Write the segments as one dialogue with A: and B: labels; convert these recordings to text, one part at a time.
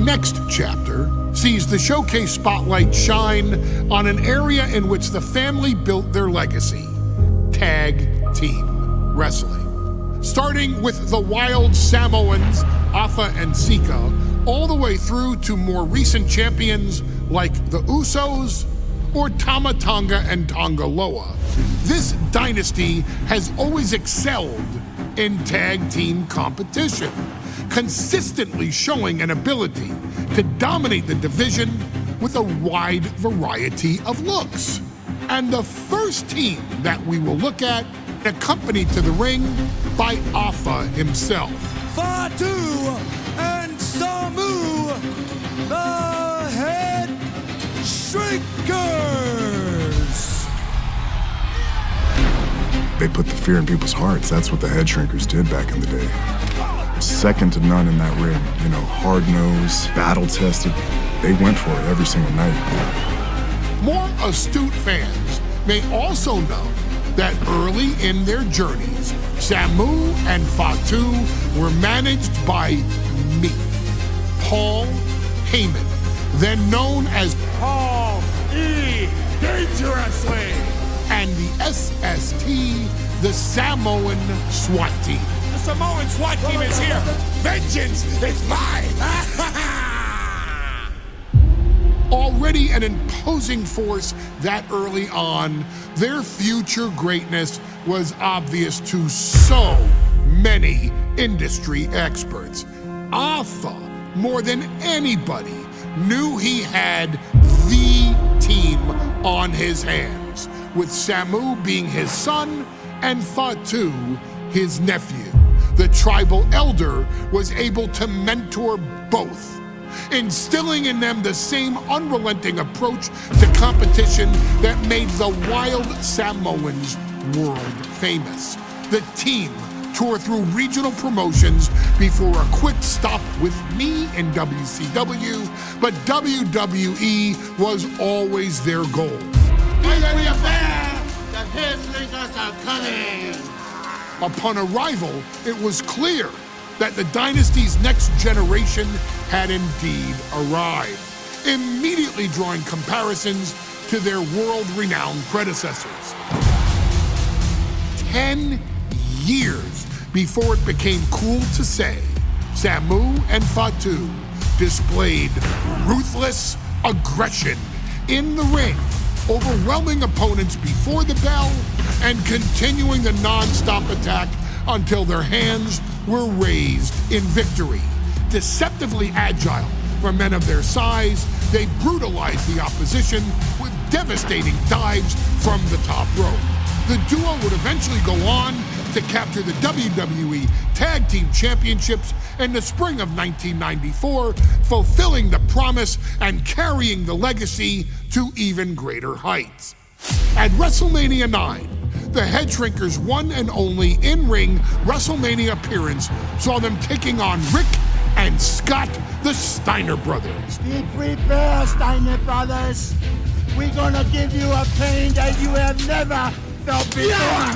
A: next chapter sees the showcase spotlight shine on an area in which the family built their legacy: tag team wrestling. Starting with the wild Samoans, Afa and Sika, all the way through to more recent champions like the Usos or Tama Tonga and Tonga Loa. This dynasty has always excelled in tag team competition, consistently showing an ability to dominate the division with a wide variety of looks. And the first team that we will look at, accompanied to the ring by Afa himself.
B: Fatu and Samu, the Headshrinkers.
C: They put the fear in people's hearts. That's what the Headshrinkers did back in the day. Second to none in that ring. You know, hard-nosed, battle-tested. They went for it every single night.
A: More astute fans may also know that early in their journeys, Samu and Fatu were managed by me, Paul Heyman, then known as Paul E. Dangerously, and the SST, the Samoan SWAT team.
B: The Samoan SWAT team is here. Vengeance is mine.
A: Already an imposing force that early on, their future greatness was obvious to so many industry experts. Afa, more than anybody, knew he had the team on his hands, with Samu being his son and Fatu his nephew. The tribal elder was able to mentor both, instilling in them the same unrelenting approach to competition that made the wild Samoans world famous. The team toured through regional promotions before a quick stop with me in WCW, but WWE was always their goal.
D: The Headshrinkers are coming!
A: Upon arrival, it was clear that the dynasty's next generation had indeed arrived, immediately drawing comparisons to their world-renowned predecessors. 10 years before it became cool to say, Samu and Fatu displayed ruthless aggression in the ring, overwhelming opponents before the bell and continuing the non-stop attack until their hands were raised in victory. Deceptively agile for men of their size, they brutalized the opposition with devastating dives from the top rope. The duo would eventually go on to capture the WWE Tag Team Championships in the spring of 1994, fulfilling the promise and carrying the legacy to even greater heights. At WrestleMania 9, the Headshrinkers' one and only in-ring WrestleMania appearance saw them taking on Rick and Scott, the Steiner brothers.
D: Be prepared, Steiner brothers. We're gonna give you a pain that you have never felt before.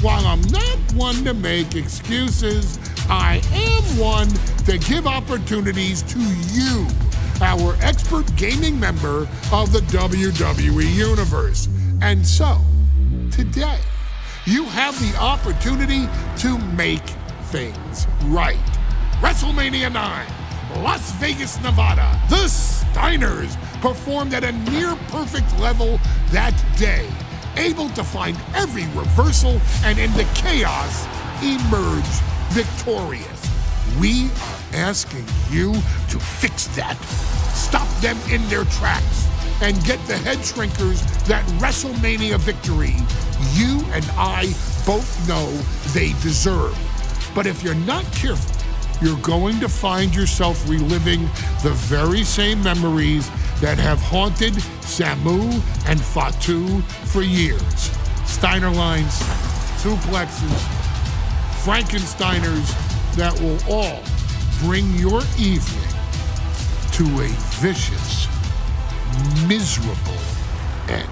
A: While I'm not one to make excuses, I am one to give opportunities to you, our expert gaming member of the WWE Universe. And so, today, you have the opportunity to make things right. WrestleMania 9, Las Vegas, Nevada. The Steiners performed at a near-perfect level that day, able to find every reversal and in the chaos emerge victorious. We are asking you to fix that. Stop them in their tracks and get the Headshrinkers that WrestleMania victory you and I both know they deserve. But if you're not careful, you're going to find yourself reliving the very same memories that have haunted Samu and Fatu for years. Steiner lines, suplexes, Frankensteiners that will all bring your evening to a vicious, miserable end.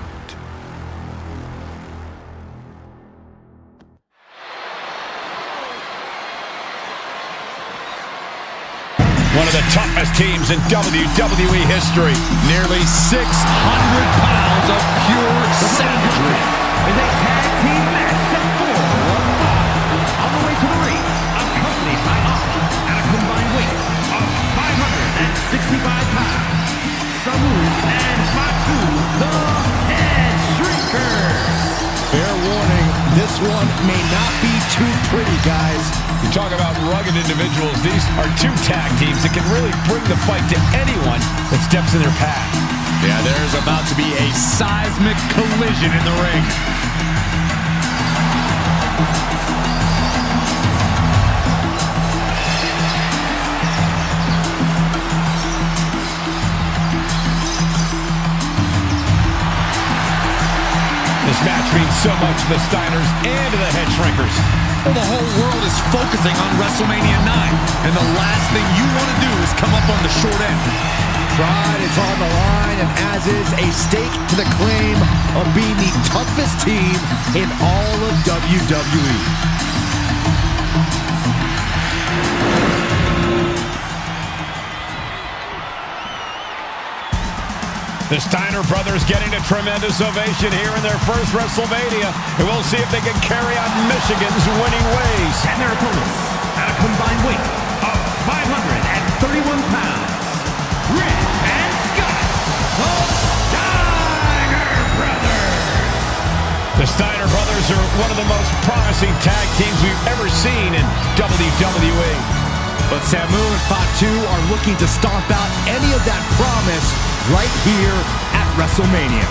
E: One
B: one of the toughest teams in WWE history.
E: Nearly 600 pounds of pure savagery.
F: Is a tag team match set for 1-5. On the way to the ring, accompanied by Alpha at a combined weight of 565 pounds. Sabu and Fatu, the Headshrinkers.
E: Fair warning, this one may not be too pretty, guys.
B: You talk about rugged individuals. These are two tag teams that can really bring the fight to anyone that steps in their path.
E: Yeah, there's about to be a seismic collision in the ring.
B: This match means so much to the Steiners and to the Headshrinkers.
E: Well, the whole world is focusing on WrestleMania 9, and the last thing you want to do is come up on the short end.
G: Pride is on the line, and as is a stake to the claim of being the toughest team in all of WWE.
B: The Steiner brothers getting a tremendous ovation here in their first WrestleMania, and we'll see if they can carry on Michigan's winning ways.
F: And their opponents at a combined weight of 531 pounds. Rick and Scott, the Steiner brothers.
B: The Steiner brothers are one of the most promising tag teams we've ever seen in WWE.
G: But Samu and Fatu are looking to stomp out any of that promise right here at WrestleMania.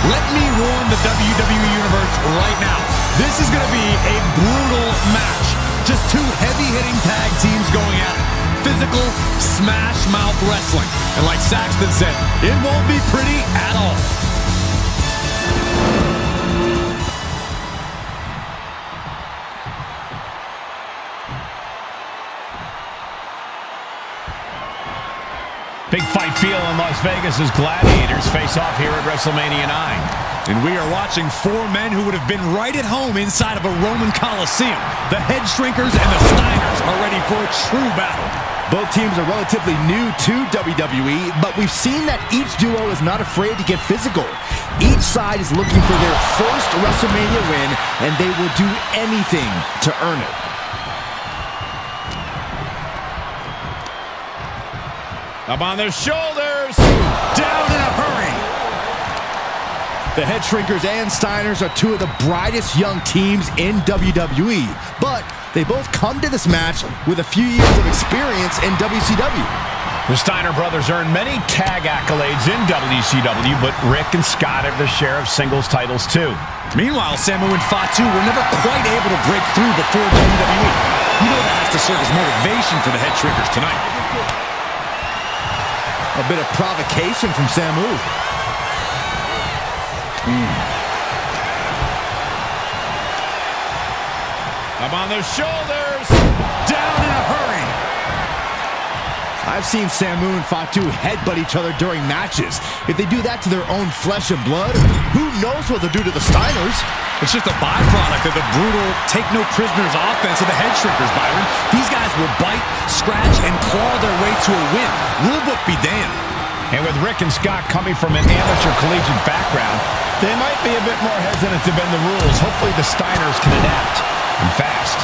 E: Let me warn the WWE Universe right now. This is going to be a brutal match. Just two heavy-hitting tag teams going at it. Physical, smash-mouth wrestling. And like Saxton said, it won't be pretty at all.
B: Big fight feel in Las Vegas as Gladiators face off here at WrestleMania 9.
E: And we are watching four men who would have been right at home inside of a Roman Coliseum. The Headshrinkers and the Steiners are ready for a true battle.
G: Both teams are relatively new to WWE, but we've seen that each duo is not afraid to get physical. Each side is looking for their first WrestleMania win, and they will do anything to earn it.
B: Up on their shoulders.
E: Down in a hurry.
G: The Headshrinkers and Steiners are two of the brightest young teams in WWE, but they both come to this match with a few years of experience in WCW.
B: The Steiner brothers earned many tag accolades in WCW, but Rick and Scott have their share of singles titles too.
E: Meanwhile, Samu and Fatu were never quite able to break through before WWE. You know that has to serve as motivation for the Headshrinkers tonight.
G: A bit of provocation from Samu.
B: Up on their shoulders.
E: Down in a hurry.
G: I've seen Samu and Fatu headbutt each other during matches. If they do that to their own flesh and blood, who knows what they'll do to the Steiners?
E: It's just a byproduct of the brutal take-no-prisoners offense of the Headshrinkers, Byron. These guys will bite, scratch, and claw their way to a win. Rulebook be damned.
B: And with Rick and Scott coming from an amateur collegiate background, they might be a bit more hesitant to bend the rules. Hopefully the Steiners can adapt, and fast.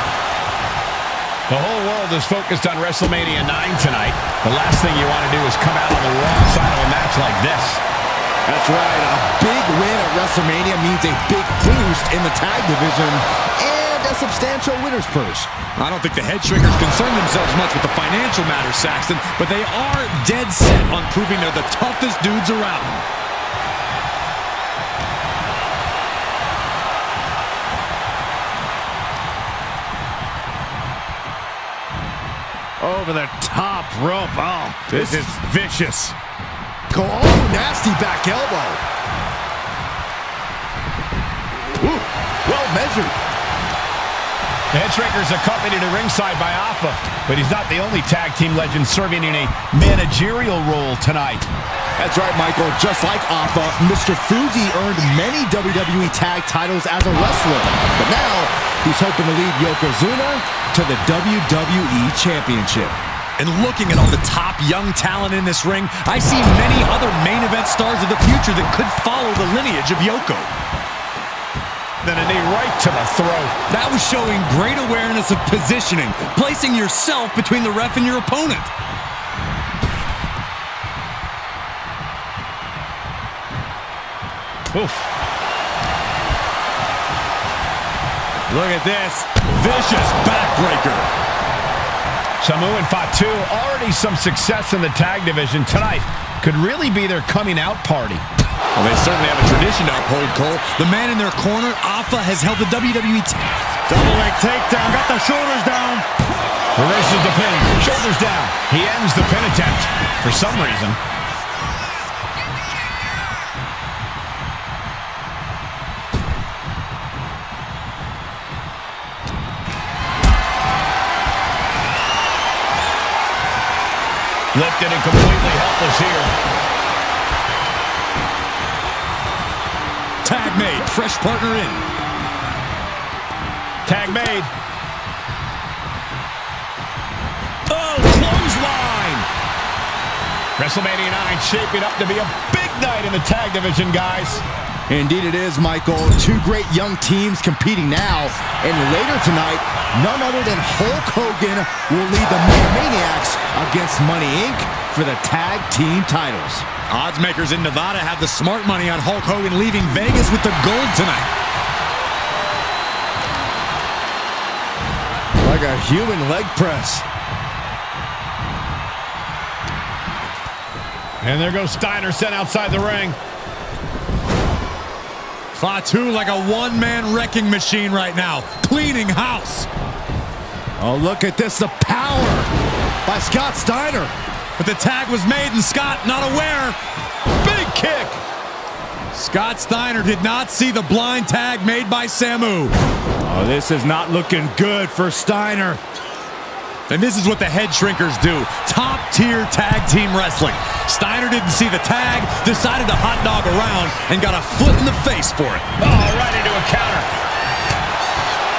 B: The whole world is focused on WrestleMania 9 tonight. The last thing you want to do is come out on the wrong side of a match like this.
G: That's right. A big win at WrestleMania means a big boost in the tag division and a substantial winner's purse.
E: I don't think the Headshrinkers concern themselves much with the financial matters, Saxton, but they are dead set on proving they're the toughest dudes around.
G: Over the top rope. Oh,
E: This is vicious.
G: oh, nasty back elbow. Ooh, well measured.
B: The Headshrinkers accompanied to ringside by Alpha, but he's not the only tag team legend serving in a managerial role tonight.
G: That's right, Michael. Just like Alpha, Mr. Fuji earned many WWE tag titles as a wrestler, but now he's hoping to lead Yokozuna to the WWE Championship.
E: And looking at all the top young talent in this ring, I see many other main event stars of the future that could follow the lineage of Yoko.
B: Then a knee right to the throat.
E: That was showing great awareness of positioning, placing yourself between the ref and your opponent.
B: Oof.
E: Look at this. Vicious backbreaker.
B: Samu and Fatu, already some success in the tag division tonight. Could really be their coming out party.
E: Well, they certainly have a tradition to uphold, Cole. The man in their corner, Alpha, has held the WWE...
F: Double leg takedown, got the shoulders down.
B: Reverses the pin, shoulders down. He ends the pin attempt for some reason. Lifted and completely helpless here.
E: Tag made. Fresh partner in.
B: Tag made.
E: Oh, clothesline.
B: WrestleMania 9 shaping up to be a big night in the tag division, guys.
G: Indeed it is, Michael. Two great young teams competing now. And later tonight, none other than Hulk Hogan will lead the Maniacs against Money Inc. for the tag team titles.
E: Odds makers in Nevada have the smart money on Hulk Hogan leaving Vegas with the gold tonight.
G: Like a human leg press.
B: And there goes Steiner sent outside the ring.
E: Fatu like a one-man wrecking machine right now, cleaning house.
G: Oh, look at this, the power by Scott Steiner.
E: But the tag was made and Scott not aware.
B: Big kick.
E: Scott Steiner did not see the blind tag made by Samu.
G: Oh, this is not looking good for Steiner.
E: And this is what the Headshrinkers do. Top-tier tag team wrestling. Steiner didn't see the tag, decided to hot dog around, and got a foot in the face for it.
B: Oh, right into a counter.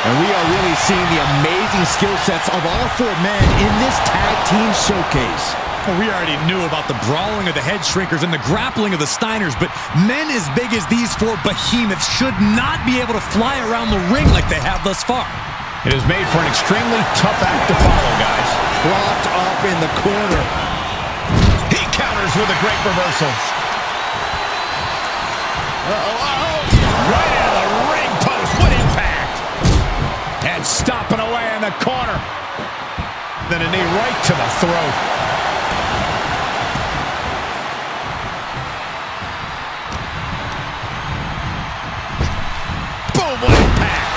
G: And we are really seeing the amazing skill sets of all four men in this tag team showcase.
E: Well, we already knew about the brawling of the Headshrinkers and the grappling of the Steiners, but men as big as these four behemoths should not be able to fly around the ring like they have thus far.
B: It is made for an extremely tough act to follow, guys.
G: Propped up in the corner.
B: He counters with a great reversal. Right into the ring post. What impact. And stomping away in the corner. Then a knee right to the throat. Boom, what impact.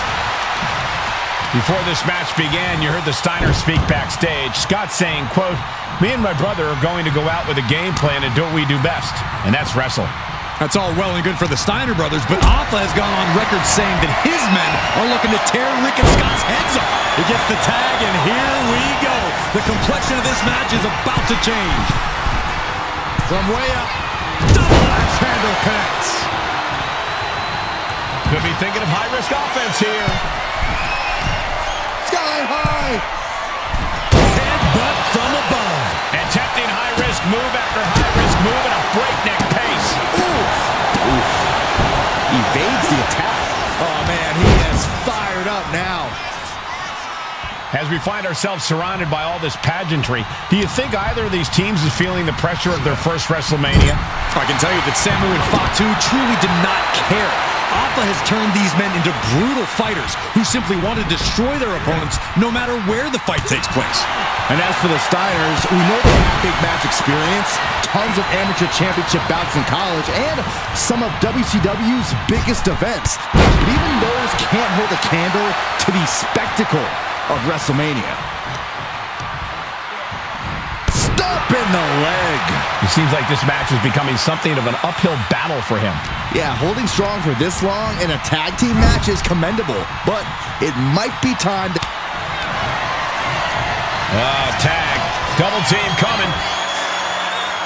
B: Before this match began, you heard the Steiner speak backstage. Scott saying, quote, "Me and my brother are going to go out with a game plan and do what we do best, and that's wrestle."
E: That's all well and good for the Steiner brothers, but Alpha has gone on record saying that his men are looking to tear Rick and Scott's heads off. He gets the tag, and here we go. The complexion of this match is about to change. From way up, double axe handle connects.
B: Could be thinking of high-risk offense here.
G: Sky high.
E: Headbutt from above.
B: Attempting high-risk move after high-risk move at a breakneck pace.
G: Oof. Oof. Evades the attack. Oh, man, he is fired up now.
B: As we find ourselves surrounded by all this pageantry, do you think either of these teams is feeling the pressure of their first WrestleMania?
E: I can tell you that Samu and Fatu truly did not care. Alpha has turned these men into brutal fighters who simply want to destroy their opponents no matter where the fight takes place.
G: And as for the Steiners, we know they have big match experience, tons of amateur championship bouts in college, and some of WCW's biggest events. But even those can't hold a candle to the spectacle of WrestleMania. Stop in the leg.
B: It seems like this match is becoming something of an uphill battle for him.
G: Yeah, holding strong for this long in a tag team match is commendable, but it might be time to...
B: Tag. Double team coming.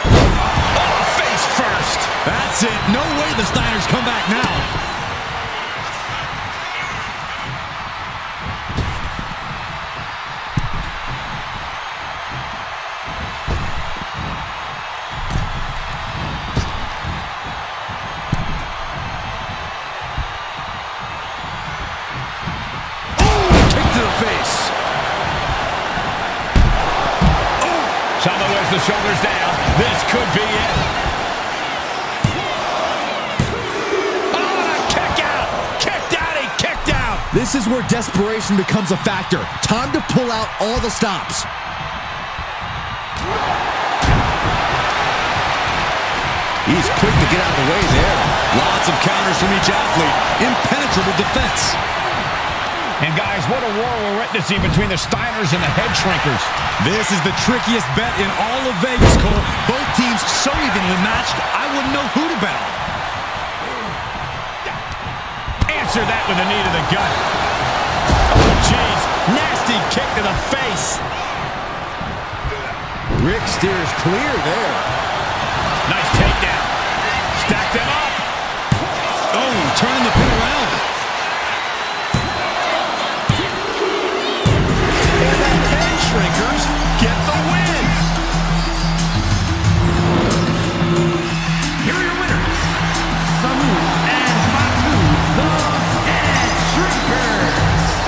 B: Oh, face first.
E: That's it. No way the Steiners come back now.
B: the shoulders down. This could be it.
G: This is where desperation becomes a factor. Time to pull out all the stops.
E: He's quick to get out of the way there. Lots of counters from each athlete. Impenetrable defense.
B: And guys, what a war we're witnessing between the Steiners and the Headshrinkers.
E: This is the trickiest bet in all of Vegas, Cole. Both teams so evenly matched, I wouldn't know who to bet on.
B: Answer that with a knee to the gut. Oh, jeez. Nasty kick to the face.
G: Rick steers clear there.
B: Nice takedown. Stack them up.
E: Oh, turning the pin around.
B: And the Headshrinkers get the win.
F: Here are your winners, Samu and Fatu, the Headshrinkers.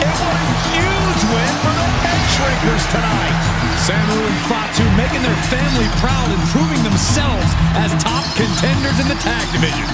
B: And what a huge win for the Headshrinkers tonight.
E: Samu and Fatu making their family proud and proving themselves as top contenders in the tag division.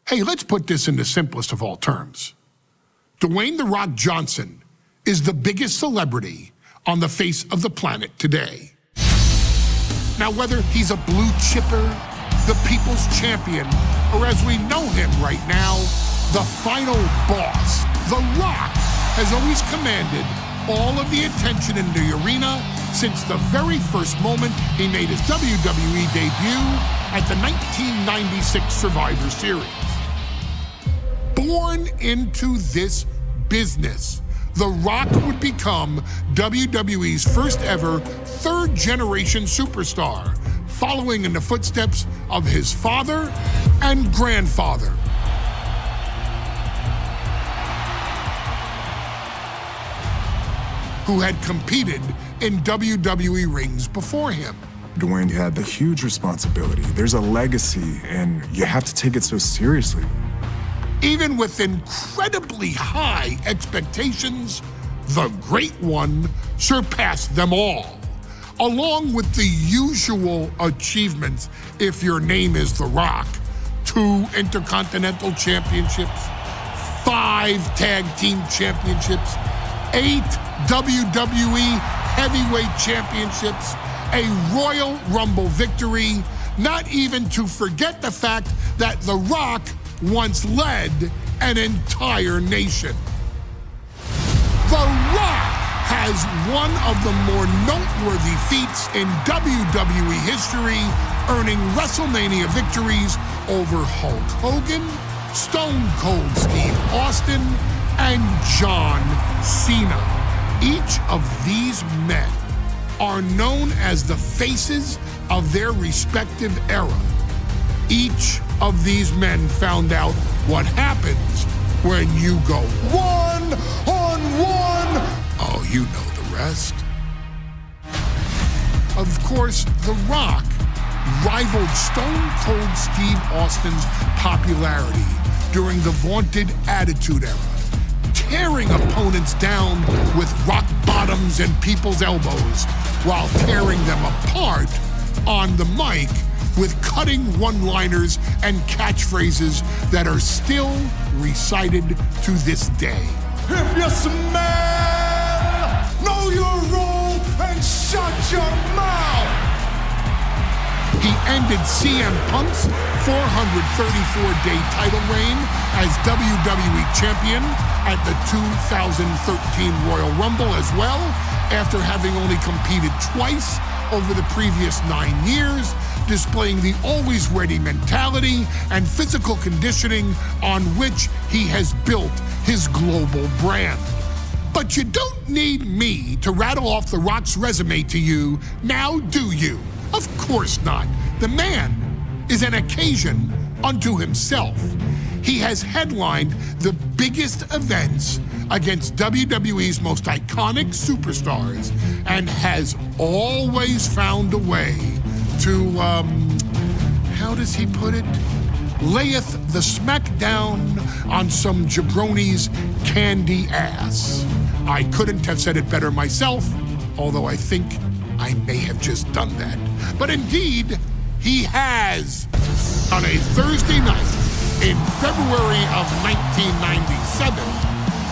A: Hey, let's put this in the simplest of all terms. Dwayne "The Rock" Johnson is the biggest celebrity on the face of the planet today. Now, whether he's a blue chipper, the people's champion, or as we know him right now, the final boss, The Rock has always commanded all of the attention in the arena since the very first moment he made his WWE debut at the 1996 Survivor Series. Born into this business, The Rock would become WWE's first ever third-generation superstar, following in the footsteps of his father and grandfather. Who had competed in WWE rings before him.
C: Dwayne, you had the huge responsibility. There's a legacy, and you have to take it so seriously.
A: Even with incredibly high expectations, the Great One surpassed them all, along with the usual achievements if your name is The Rock: 2 Intercontinental Championships, 5 Tag Team Championships, 8 WWE Heavyweight Championships, a Royal Rumble victory, not even to forget the fact that The Rock once led an entire nation. The Rock has one of the more noteworthy feats in WWE history, earning WrestleMania victories over Hulk Hogan, Stone Cold Steve Austin, and John Cena. Each of these men are known as the faces of their respective era. Each of these men found out what happens when you go one-on-one. Oh, you know the rest. Of course, The Rock rivaled Stone Cold Steve Austin's popularity during the vaunted Attitude Era, tearing opponents down with rock bottoms and people's elbows while tearing them apart on the mic with cutting one-liners and catchphrases that are still recited to this day.
D: If you smell, know your role and shut your mouth.
A: He ended CM Punk's 434-day title reign as WWE Champion at the 2013 Royal Rumble as well, after having only competed twice over the previous 9 years, displaying the always-ready mentality and physical conditioning on which he has built his global brand. But you don't need me to rattle off The Rock's resume to you, now do you? Of course not. The man is an occasion unto himself. He has headlined the biggest events against WWE's most iconic superstars and has always found a way to, how does he put it? Layeth the smackdown on some jabroni's candy ass. I couldn't have said it better myself, although I think I may have just done that. But indeed, he has. On a Thursday night in February of 1997,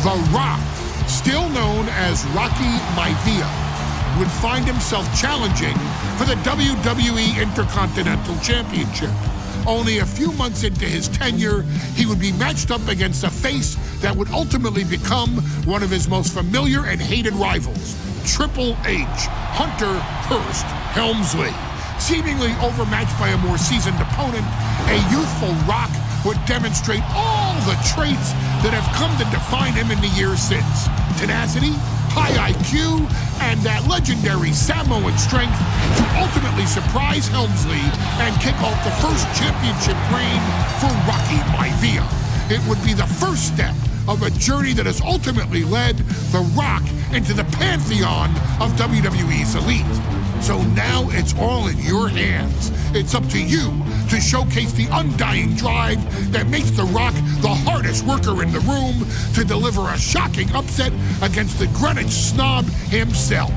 A: The Rock, still known as Rocky Maivia, would find himself challenging for the WWE Intercontinental Championship. Only a few months into his tenure, he would be matched up against a face that would ultimately become one of his most familiar and hated rivals, Triple H, Hunter Hearst Helmsley. Seemingly overmatched by a more seasoned opponent, a youthful Rock would demonstrate all the traits that have come to define him in the years since. Tenacity, high IQ, and that legendary Samoan strength to ultimately surprise Helmsley and kick off the first championship reign for Rocky Maivia. It would be the first step of a journey that has ultimately led The Rock into the pantheon of WWE's elite. So now it's all in your hands. It's up to you to showcase the undying drive that makes The Rock the hardest worker in the room to deliver a shocking upset against the Greenwich snob himself.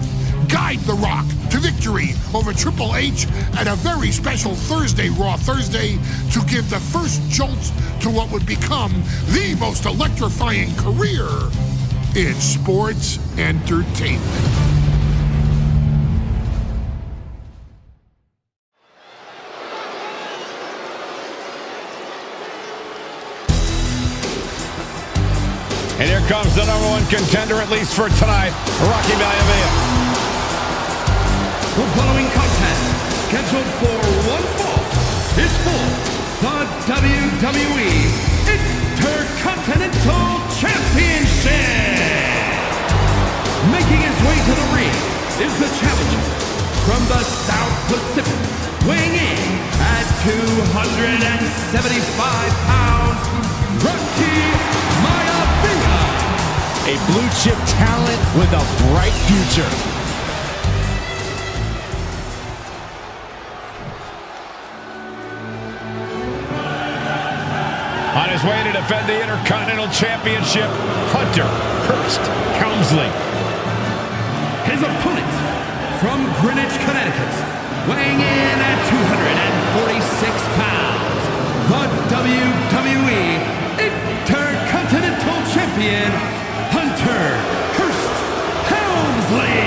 A: Guide The Rock to victory over Triple H at a very special Thursday, Raw Thursday, to give the first jolts to what would become the most electrifying career in sports entertainment.
B: And here comes the #1 contender, at least for tonight, Rocky Maivia.
F: The following contest, scheduled for one fall, is for the WWE Intercontinental Championship. Making his way to the ring is the challenger from the South Pacific, weighing in at 275 pounds, Rocky Maivia.
G: A blue-chip talent with a bright future.
B: On his way to defend the Intercontinental Championship, Hunter Hearst Helmsley.
F: His opponent from Greenwich, Connecticut, weighing in at 246 pounds, the WWE Intercontinental Champion, Hunter Hearst Helmsley.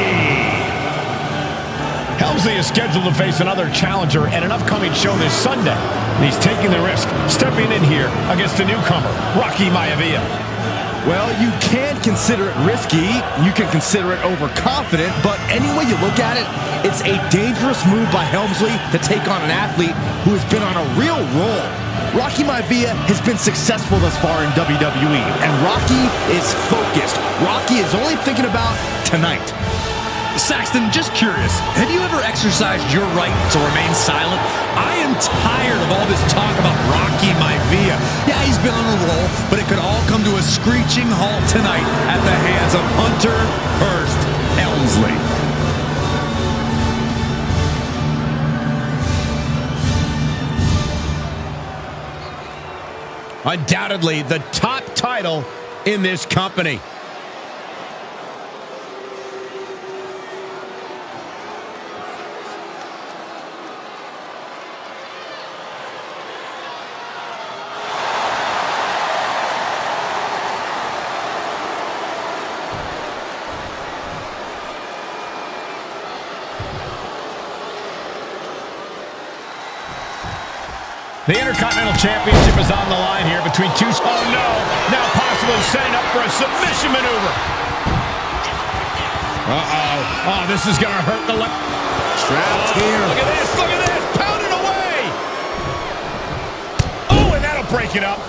B: Helmsley is scheduled to face another challenger at an upcoming show this Sunday. And he's taking the risk, stepping in here against a newcomer, Rocky Maivia.
G: Well, you can consider it risky, you can consider it overconfident, but any way you look at it, it's a dangerous move by Helmsley to take on an athlete who has been on a real roll. Rocky Maivia has been successful thus far in WWE, and Rocky is focused. Rocky is only thinking about tonight.
E: Saxton, just curious, have you ever exercised your right to remain silent? I am tired of all this talk about Rocky Maivia. Yeah, he's been on a roll, but it could all come to a screeching halt tonight at the hands of Hunter Hearst Helmsley.
B: Undoubtedly the top title in this company. The Intercontinental Championship is on the line here between two... Oh, no. Now possibly setting up for a submission maneuver. Uh-oh. Oh, this is going to hurt the left...
G: Strapped here.
B: Look at this. Look at this. Pounded away. Oh, and that'll break it up.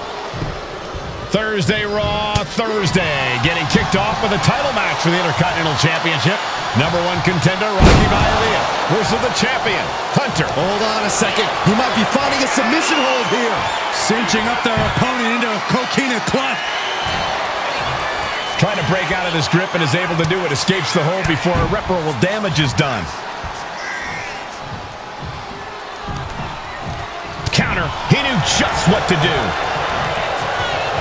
B: Thursday Raw, Thursday. Getting kicked off with a title match for the Intercontinental Championship. Number 1 contender, Rocky Maivia, versus the champion, Hunter.
G: Hold on a second. He might be finding a submission hold here.
E: Cinching up their opponent into a coquina clutch.
B: Trying to break out of this grip and is able to do it. Escapes the hold before irreparable damage is done. Counter. He knew just what to do.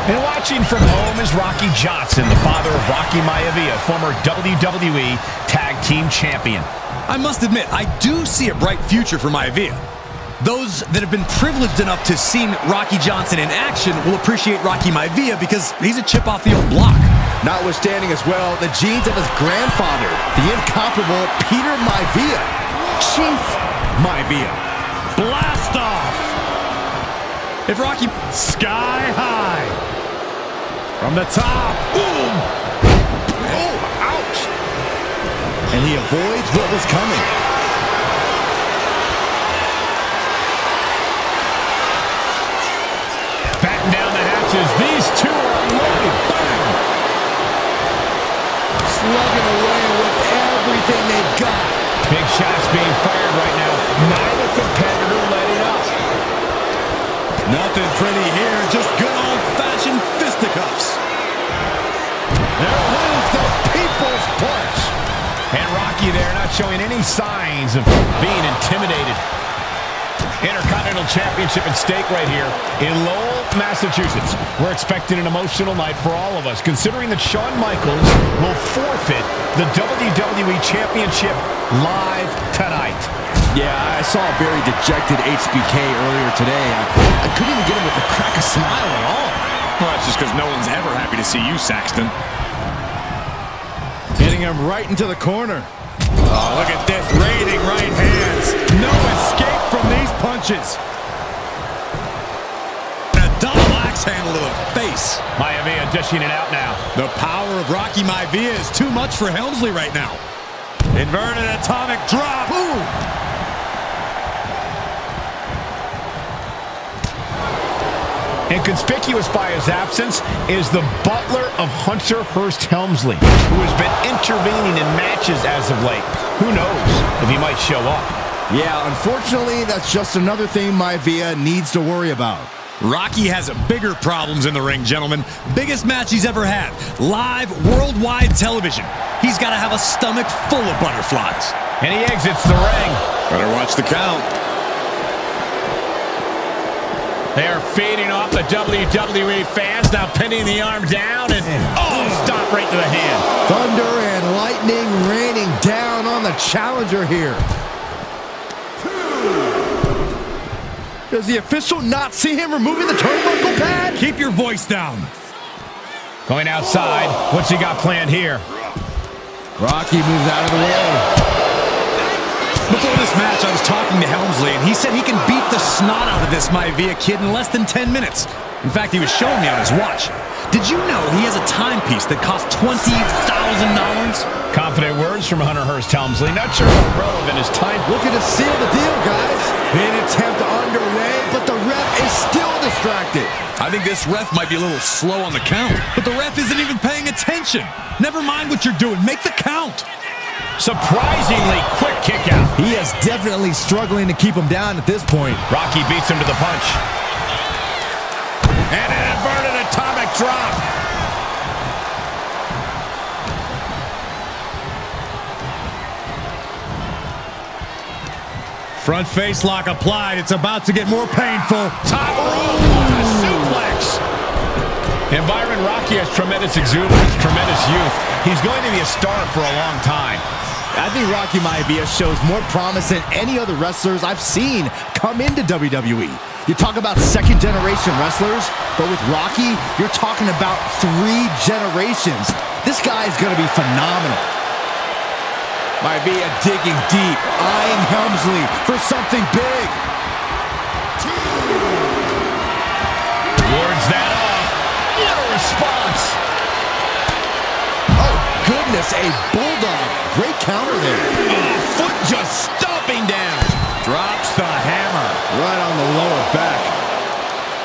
B: And watching from home is Rocky Johnson, the father of Rocky Maivia, former WWE Tag Team Champion.
E: I must admit, I do see a bright future for Maivia. Those that have been privileged enough to see Rocky Johnson in action will appreciate Rocky Maivia because he's a chip off the old block.
G: Notwithstanding as well the genes of his grandfather, the incomparable Peter Maivia. Chief Maivia.
E: Blast off! If Rocky... Sky high! From the top. Boom!
G: Oh, ouch! And he avoids what was coming.
B: Batten down the hatches. These two are unloaded. Bang!
G: Slugging away with everything they've got.
B: Big shots being fired right now. Neither competitor letting up.
E: Nothing pretty here, just good old-fashioned fisticuffs.
G: There goes the people's punch.
B: And Rocky there not showing any signs of being intimidated. Intercontinental Championship at stake right here in Lowell, Massachusetts. We're expecting an emotional night for all of us, considering that Shawn Michaels will forfeit the WWE Championship live tonight.
G: Yeah, I saw a very dejected HBK earlier today. I couldn't even get him with a crack a smile at all.
E: Well, that's just because no one's ever happy to see you, Saxton.
G: Hitting him right into the corner.
E: Oh, look at this. Raiding right hands. No escape from these punches. A double axe handle to the face.
B: Maivia dishing it out now.
E: The power of Rocky Maivia is too much for Helmsley right now. Inverted atomic drop. Ooh.
B: And conspicuous by his absence is the butler of Hunter Hearst Helmsley, who has been intervening in matches as of late. Who knows if he might show up.
G: Yeah, unfortunately, that's just another thing Maivia needs to worry about.
E: Rocky has bigger problems in the ring, gentlemen. Biggest match he's ever had. Live, worldwide television. He's got to have a stomach full of butterflies.
B: And he exits the ring.
E: Better watch the count.
B: They are feeding off the WWE fans, now pinning the arm down, and stop right to the hand.
G: Thunder and lightning raining down on the challenger here. Does the official not see him removing the turnbuckle pad?
E: Keep your voice down.
B: Going outside. What's he got planned here?
G: Rocky moves out of the way.
E: Before this match, I was talking to Helmsley, and he said he can beat the snot out of this Maivia kid in less than 10 minutes. In fact, he was showing me on his watch. Did you know he has a timepiece that costs $20,000?
B: Confident words from Hunter Hearst Helmsley. Not sure how relevant his time.
G: Looking to seal the deal, guys. An attempt underway, but the ref is still distracted.
E: I think this ref might be a little slow on the count, but the ref isn't even paying attention. Never mind what you're doing. Make the count.
B: Surprisingly quick kick out.
G: He is definitely struggling to keep him down at this point.
B: Rocky beats him to the punch. And an inverted atomic drop.
E: Front face lock applied. It's about to get more painful.
B: Top rope, what a suplex. And Byron, Rocky has tremendous exuberance, tremendous youth. He's going to be a star for a long time.
G: I think Rocky Maivia shows more promise than any other wrestlers I've seen come into WWE. You talk about second-generation wrestlers, but with Rocky, you're talking about 3 generations. This guy is going to be phenomenal. Maivia digging deep, eyeing Helmsley for something big.
B: Wards that off. What a response.
G: Oh, goodness, a bulldog. Great counter there.
B: Foot just stomping down.
E: Drops the hammer.
G: Right on the lower back.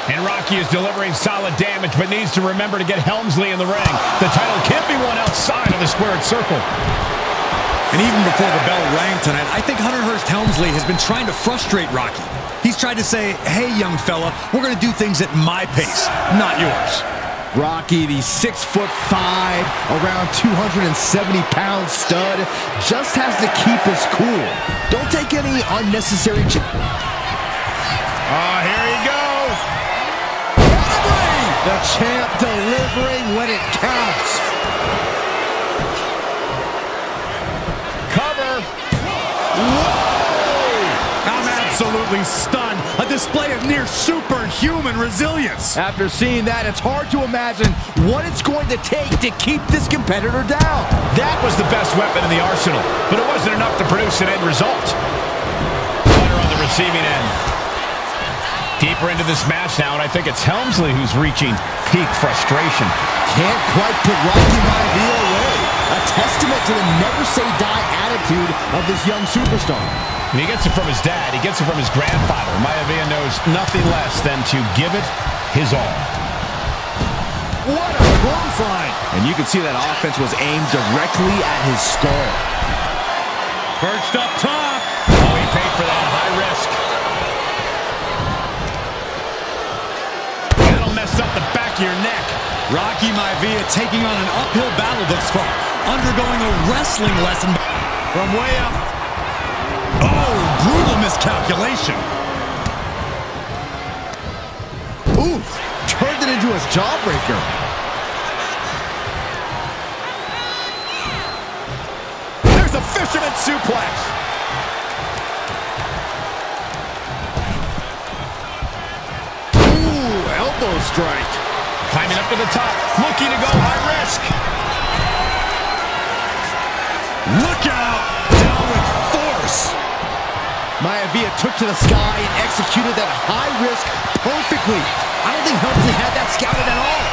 B: And Rocky is delivering solid damage, but needs to remember to get Helmsley in the ring. The title can't be won outside of the squared circle.
E: And even before the bell rang tonight, I think Hunter Hearst Helmsley has been trying to frustrate Rocky. He's tried to say, hey, young fella, we're going to do things at my pace, not yours.
G: Rocky, the 6'5", around 270-pound stud, just has to keep his cool. Don't take any unnecessary...
B: Oh, here he goes.
G: The champ delivering when it counts.
B: Cover.
E: Whoa! I'm absolutely stunned. A display of near superhuman resilience.
G: After seeing that, it's hard to imagine what it's going to take to keep this competitor down.
B: That was the best weapon in the arsenal, but it wasn't enough to produce an end result. Hunter on the receiving end. Deeper into this match now, and I think it's Helmsley who's reaching peak frustration.
G: Can't quite put Rocky Maivia away. A testament to the never-say-die attitude of this young superstar.
B: And he gets it from his dad. He gets it from his grandfather. Maivia knows nothing less than to give it his all.
G: What a clothesline! And you can see that offense was aimed directly at his skull.
E: Perched up top.
B: Oh, he paid for that high risk. That'll mess up the back of your neck.
E: Rocky Maivia taking on an uphill battle thus far, undergoing a wrestling lesson from way up. Oh, brutal miscalculation.
G: Ooh, turned it into a jawbreaker.
B: There's a fisherman suplex.
G: Ooh, elbow strike.
B: Climbing up to the top, looking to go high risk.
E: Look out! Down with force.
G: Maivia took to the sky and executed that high risk perfectly. I don't think Helmsley had that scouted at all.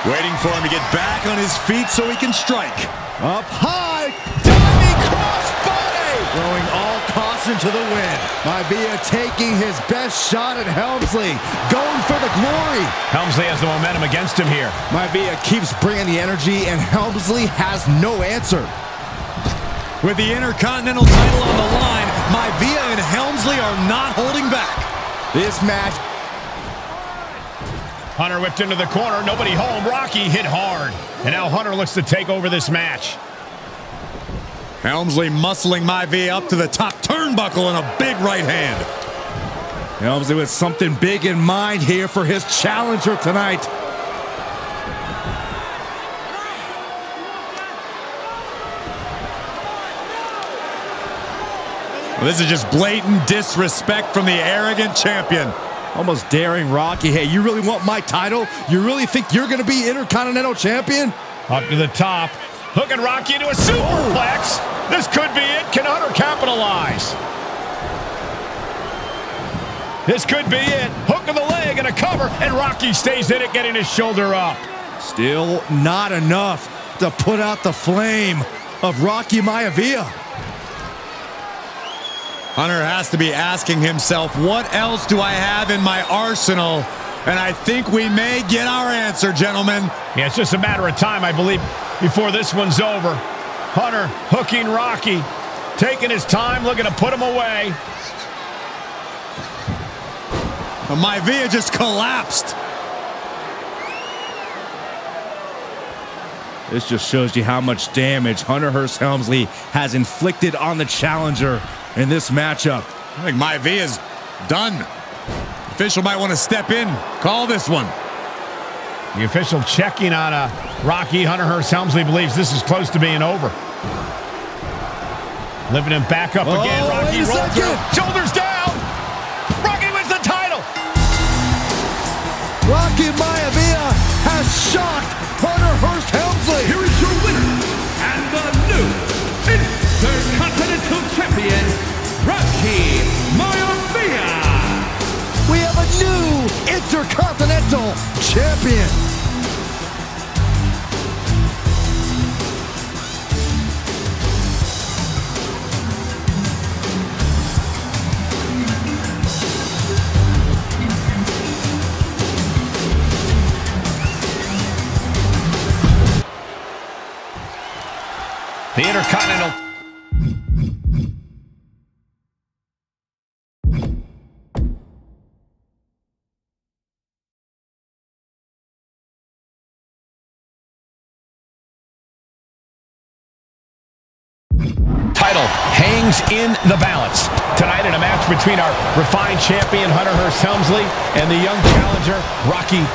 E: Waiting for him to get back on his feet so he can strike.
G: Up high, diving crossbody! Throwing all caution to the wind. Maivia taking his best shot at Helmsley, going for the glory.
B: Helmsley has the momentum against him here.
G: Maivia keeps bringing the energy, and Helmsley has no answer.
E: With the Intercontinental title on the line, Maivia and Helmsley are not holding back.
G: This match...
B: Hunter whipped into the corner, nobody home. Rocky hit hard. And now Hunter looks to take over this match.
E: Helmsley muscling Maivia up to the top turnbuckle and a big right hand.
G: Helmsley with something big in mind here for his challenger tonight.
E: Well, this is just blatant disrespect from the arrogant champion.
G: Almost daring Rocky. Hey, you really want my title? You really think you're going to be Intercontinental Champion?
B: Up to the top. Hooking Rocky into a superplex. This could be it. Can Hunter capitalize? This could be it. Hook of the leg and a cover, and Rocky stays in it, getting his shoulder up.
G: Still not enough to put out the flame of Rocky Maivia.
E: Hunter has to be asking himself, what else do I have in my arsenal? And I think we may get our answer, gentlemen.
B: Yeah, it's just a matter of time, I believe, before this one's over. Hunter hooking Rocky, taking his time, looking to put him away.
E: But Maivia just collapsed.
G: This just shows you how much damage Hunter Hearst Helmsley has inflicted on the challenger in this matchup.
E: I think Maivia's done. Official might want to step in, call this one.
B: The official checking on Rocky. Hunter Hearst Helmsley believes this is close to being over. Lifting him back up again. Rocky rolls through. Shoulders down. Rocky wins the title.
G: Rocky Maivia has shocked Hunter Hearst Helmsley.
F: Here is your winner and the new Intercontinental Champion, Rocky Maivia.
G: We have a new Intercontinental Champion.
B: The Intercontinental. Title hangs in the balance. Tonight in a match between our refined champion, Hearst Helmsley, and the young challenger,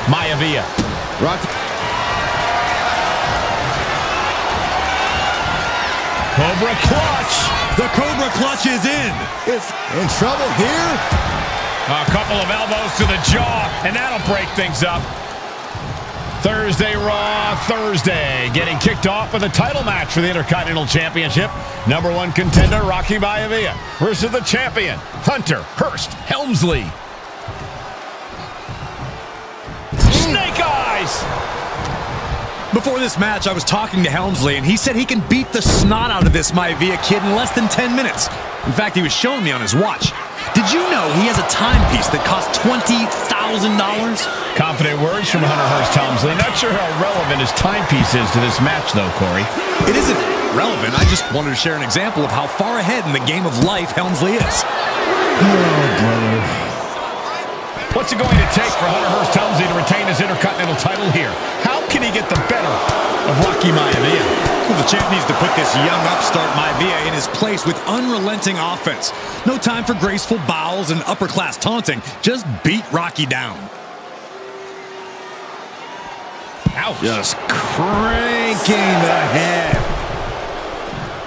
B: Maivia. Cobra Clutch.
E: The Cobra Clutch is in.
G: Is in trouble here.
B: A couple of elbows to the jaw, and that'll break things up. Thursday Raw, Thursday, getting kicked off with a title match for the Intercontinental Championship. Number one contender, Maivia, versus the champion, Hearst Helmsley. Snake Eyes!
E: Before this match, I was talking to Helmsley, and he said he can beat the snot out of this Maivia kid in less than 10 minutes. In fact, he was showing me on his watch. Did you know he has a timepiece that costs $20,000?
B: Confident words from Hearst Helmsley. Not sure how relevant his timepiece is to this match, though, Corey.
E: It isn't relevant. I just wanted to share an example of how far ahead in the game of life Helmsley is.
B: What's it going to take for Hearst Helmsley to retain his Intercontinental title here? How can he get the better of Maivia?
E: Well, the champ needs to put this young upstart Maivia in his place with unrelenting offense. No time for graceful bows and upper-class taunting. Just beat Rocky down.
B: Ouch.
E: Just cranking the head.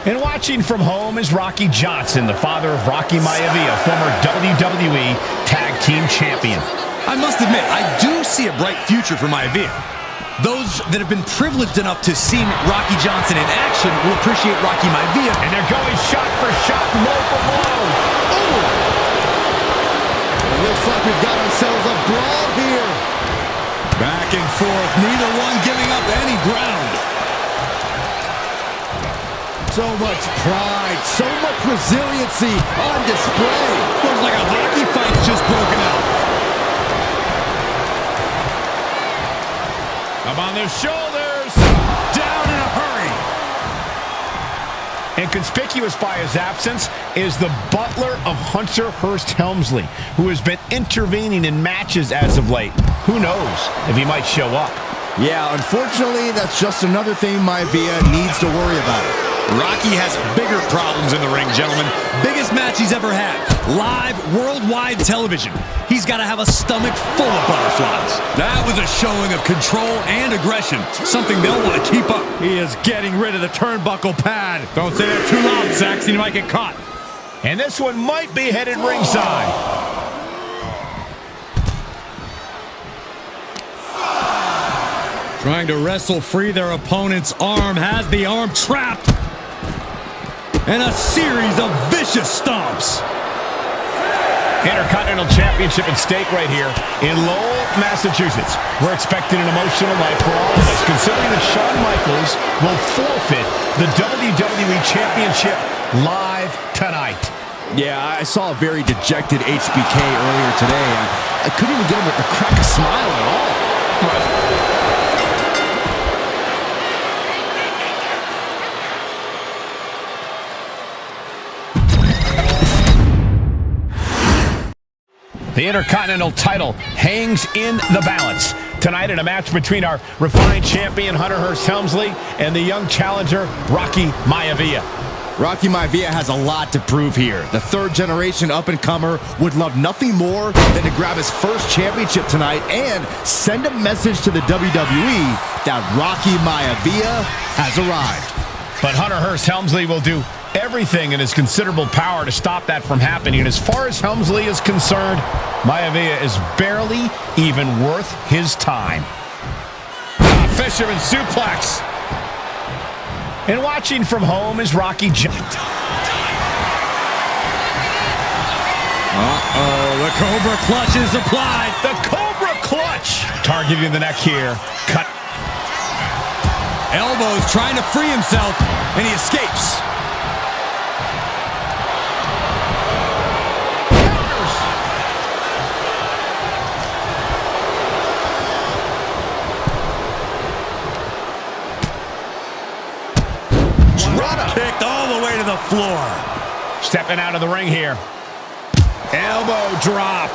B: And watching from home is Rocky Johnson, the father of Maivia, former WWE Tag Team Champion.
E: I must admit, I do see a bright future for Maivia. Those that have been privileged enough to see Rocky Johnson in action will appreciate Maivia.
B: And they're going shot for shot, blow for blow.
G: It looks like we've got ourselves a brawl here.
E: Back and forth, neither one giving up any ground.
G: So much pride, so much resiliency on display.
E: Looks like a hockey fight's just broken out.
B: Up on their shoulders.
E: Down in a hurry.
B: And conspicuous by his absence is the butler of Hearst Helmsley, who has been intervening in matches as of late. Who knows if he might show up?
G: Yeah, unfortunately, that's just another thing Maivia needs to worry about.
E: Rocky has bigger problems in the ring, gentlemen. Biggest match he's ever had. Live, worldwide television. He's got to have a stomach full of butterflies. That was a showing of control and aggression. Something they'll want to keep up. He is getting rid of the turnbuckle pad. Don't say that too loud, Saxon. You might get caught.
B: And this one might be headed ringside.
E: Trying to wrestle free their opponent's arm. Has the arm trapped. And a series of vicious stomps.
B: Intercontinental Championship at stake right here in Lowell, Massachusetts. We're expecting an emotional night for all of us, considering that Shawn Michaels will forfeit the WWE Championship live tonight.
G: Yeah, I saw a very dejected HBK earlier today. I couldn't even get him to crack a smile at all.
B: The Intercontinental title hangs in the balance. Tonight in a match between our refined champion, Hearst Helmsley, and the young challenger, Maivia.
G: Maivia has a lot to prove here. The third-generation up-and-comer would love nothing more than to grab his first championship tonight and send a message to the WWE that Maivia has arrived.
B: But Hearst Helmsley will do everything in his considerable power to stop that from happening. And as far as Helmsley is concerned, Maivia is barely even worth his time. Fisherman suplex. And watching from home is Rocky Johnson.
E: The Cobra Clutch is applied.
B: The Cobra Clutch. Targeting the neck here. Cut.
E: Elbows trying to free himself, and he escapes. Drop kicked all the way to the floor.
B: Stepping out of the ring here. Elbow drop.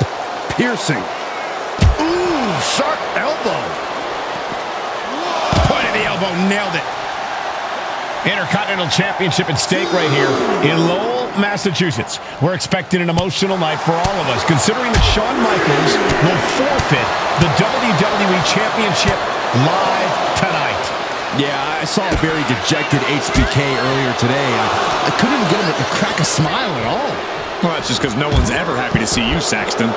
G: Piercing. Ooh, sharp elbow.
B: Point of the elbow, nailed it. Intercontinental Championship at stake right here in Lowell, Massachusetts. We're expecting an emotional night for all of us, considering that Shawn Michaels will forfeit the WWE Championship live tonight.
G: Yeah, I saw a very dejected HBK earlier today. I couldn't even get him to crack a smile at all.
E: Well, that's just because no one's ever happy to see you, Saxton.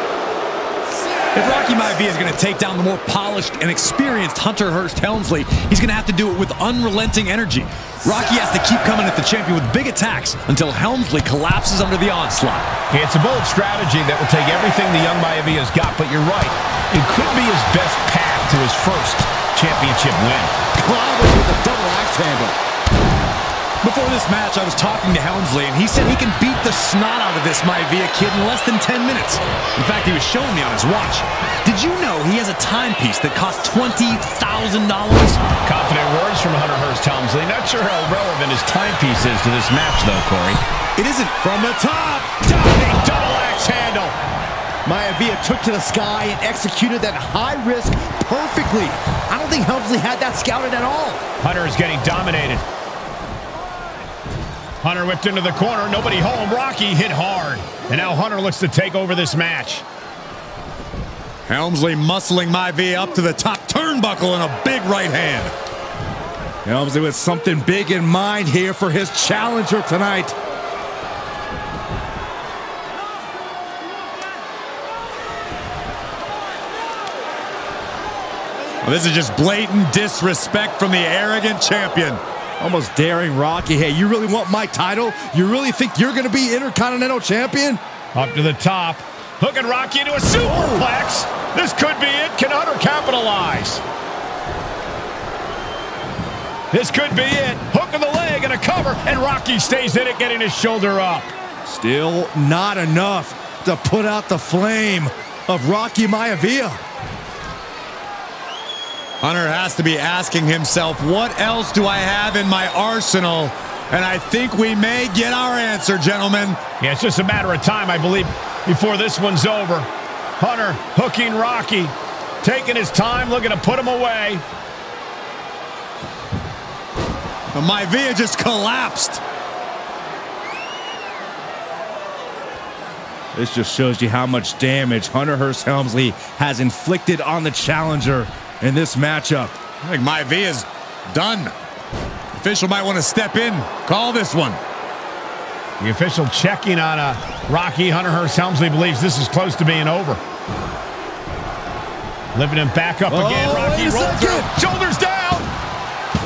E: If Rocky Maivia is going to take down the more polished and experienced Hunter Hearst Helmsley, he's going to have to do it with unrelenting energy. Rocky has to keep coming at the champion with big attacks until Helmsley collapses under the onslaught.
B: It's a bold strategy that will take everything the young Maivia's got, but you're right. It could be his best path to his first championship win.
G: Clobbered with a double axe handle.
E: Before this match, I was talking to Helmsley, and he said he can beat the snot out of this Maivia kid in less than 10 minutes. In fact, he was showing me on his watch. Did you know he has a timepiece that costs $20,000?
B: Confident words from Hunter Hearst Helmsley. Not sure how relevant his timepiece is to this match, though, Corey.
E: It isn't. From the top.
B: Diving double axe handle.
G: Maivia took to the sky and executed that high risk perfectly. I don't think Helmsley had that scouted at all.
B: Hunter is getting dominated. Hunter whipped into the corner. Nobody home. Rocky hit hard. And now Hunter looks to take over this match.
E: Helmsley muscling Maivia up to the top turnbuckle and a big right hand.
G: Helmsley with something big in mind here for his challenger tonight.
E: Well, this is just blatant disrespect from the arrogant champion.
G: Almost daring Rocky. Hey, you really want my title? You really think you're going to be Intercontinental Champion?
B: Up to the top. Hooking Rocky into a superplex. This could be it. Can Hunter capitalize? This could be it. Hook of the leg and a cover. And Rocky stays in it, getting his shoulder up.
G: Still not enough to put out the flame of Rocky Maivia.
E: Hunter has to be asking himself, what else do I have in my arsenal? And I think we may get our answer, gentlemen.
B: Yeah, it's just a matter of time, I believe, before this one's over. Hunter hooking Rocky, taking his time, looking to put him away.
E: But Maivia just collapsed.
G: This just shows you how much damage Hunter Hearst Helmsley has inflicted on the challenger in this matchup.
E: I think Maivia's done. The official might want to step in, call this one.
B: The official checking on Rocky. Hunter Hearst Helmsley believes this is close to being over. Lifting him back up again. Rocky rolls through. Shoulders down.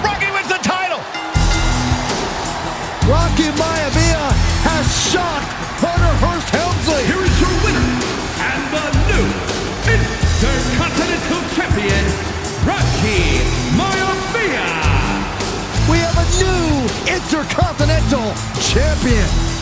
B: Rocky wins the title.
G: Rocky Maivia has shocked Hunter Hearst Helmsley.
F: Here is your winner and the new Intercontinental Champion, Rocky Maivia.
G: We have a new Intercontinental Champion.